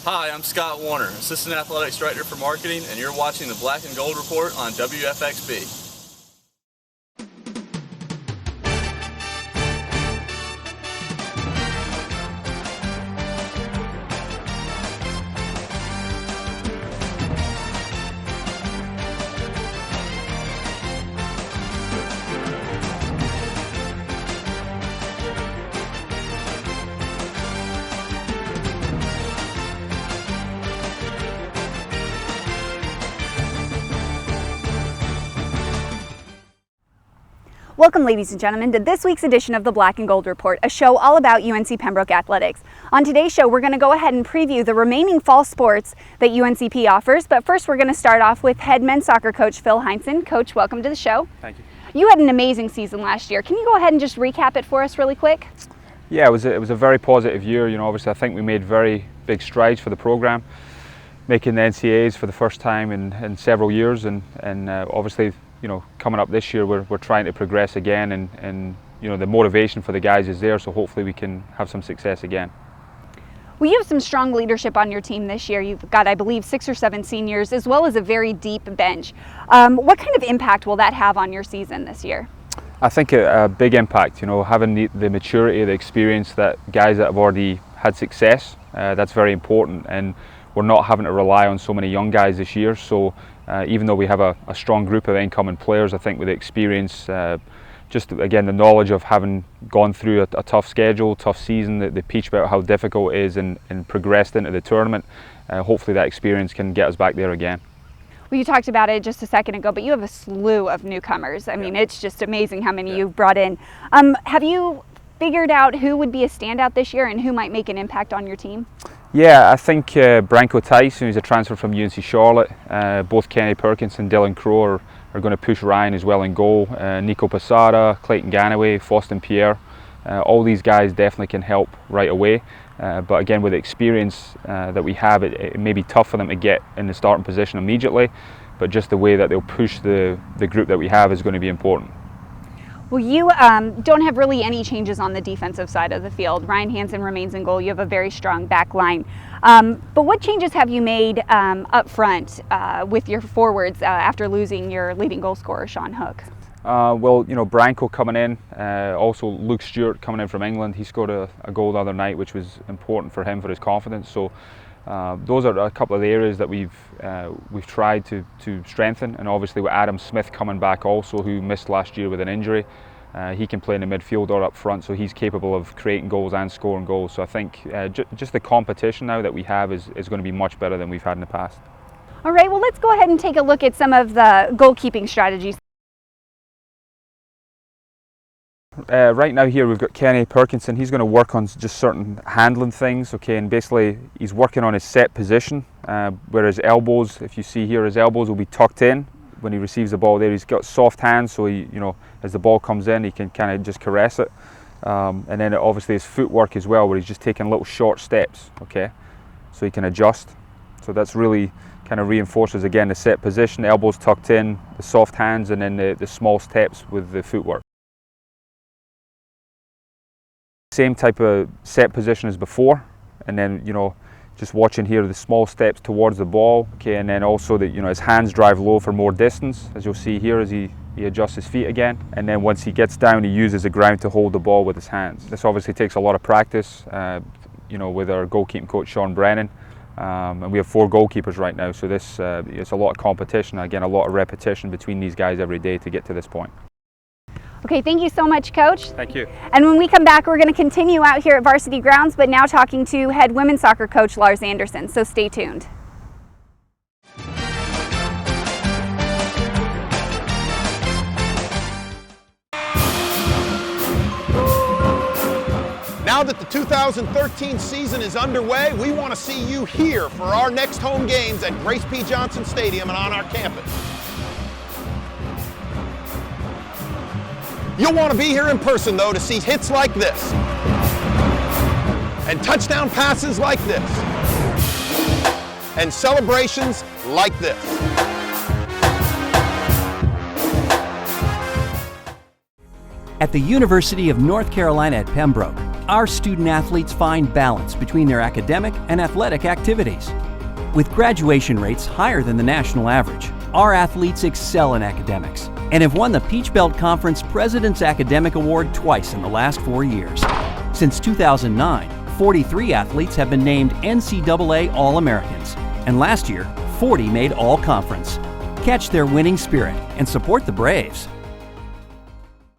Hi, I'm Scott Warner, Assistant Athletics Director for Marketing, and you're watching the Black and Gold Report on WFXB. Welcome, ladies and gentlemen, to this week's edition of the Black and Gold Report, a show all about UNC Pembroke athletics. On today's show, we're going to go ahead and preview the remaining fall sports that UNCP offers, but first we're going to start off with head men's soccer coach Phil Heinsohn. Coach, welcome to the show. Thank you. You had an amazing season last year. Can you go ahead and just recap it for us really quick? Yeah, it was a very positive year. You know, obviously I think we made very big strides for the program, making the NCAAs for the first time in several years, and obviously, you know, coming up this year, we're trying to progress again, and you know, the motivation for the guys is there, so hopefully we can have some success again. Well, you have some strong leadership on your team this year. You've got, I believe, 6 or 7 seniors, as well as a very deep bench. What kind of impact will that have on your season this year? I think a big impact, you know, having the maturity, the experience that guys that have already had success, that's very important, and we're not having to rely on so many young guys this year. So even though we have a strong group of incoming players, I think with the experience, just again the knowledge of having gone through a tough schedule, tough season, they teach about how difficult it is and progressed into the tournament, hopefully that experience can get us back there again. Well, you talked about it just a second ago, but you have a slew of newcomers. I mean, it's just amazing how many you've brought in. Have you figured out who would be a standout this year and who might make an impact on your team? Yeah, I think Branko Tyson, who's a transfer from UNC Charlotte, both Kenny Perkins and Dylan Crowe are going to push Ryan as well in goal. Nico Posada, Clayton Ganaway, Faustin Pierre, all these guys definitely can help right away. But again, with the experience that we have, it may be tough for them to get in the starting position immediately, but just the way that they'll push the group that we have is going to be important. Well, you don't have really any changes on the defensive side of the field. Ryan Hansen remains in goal. You have a very strong back line. But what changes have you made up front with your forwards after losing your leading goal scorer, Sean Hook? Well, you know, Branko coming in, also Luke Stewart coming in from England. He scored a goal the other night, which was important for him for his confidence. So those are a couple of the areas that we've tried to strengthen, and obviously with Adam Smith coming back also, who missed last year with an injury, he can play in the midfield or up front, so he's capable of creating goals and scoring goals. So I think just the competition now that we have is going to be much better than we've had in the past. All right, well, let's go ahead and take a look at some of the goalkeeping strategies. Right now here we've got Kenny Perkinson. He's going to work on just certain handling things, okay, and basically he's working on his set position, where his elbows, if you see here, his elbows will be tucked in when he receives the ball there. He's got soft hands, so he, you know, as the ball comes in, he can kind of just caress it. And then obviously his footwork as well, where he's just taking little short steps, okay, so he can adjust. So that's really kind of reinforces again the set position, the elbows tucked in, the soft hands, and then the small steps with the footwork. Same type of set position as before, and then, you know, just watching here the small steps towards the ball, okay, and then also that, you know, his hands drive low for more distance, as you'll see here as he adjusts his feet again, and then once he gets down he uses the ground to hold the ball with his hands. This obviously takes a lot of practice, you know, with our goalkeeping coach Sean Brennan, and we have 4 goalkeepers right now, so this it's a lot of competition, again a lot of repetition between these guys every day to get to this point. Okay, thank you so much, Coach. Thank you. And when we come back, we're going to continue out here at Varsity Grounds, but now talking to head women's soccer coach Lars Anderson, so stay tuned. Now that the 2013 season is underway, we want to see you here for our next home games at Grace P. Johnson Stadium and on our campus. You'll want to be here in person, though, to see hits like this and touchdown passes like this and celebrations like this. At the University of North Carolina at Pembroke, Our student athletes find balance between their academic and athletic activities. With graduation rates higher than the national average, our athletes excel in academics and have won the Peach Belt Conference President's Academic Award twice in the last 4 years. Since 2009, 43 athletes have been named NCAA All-Americans, and last year, 40 made All-Conference. Catch their winning spirit and support the Braves.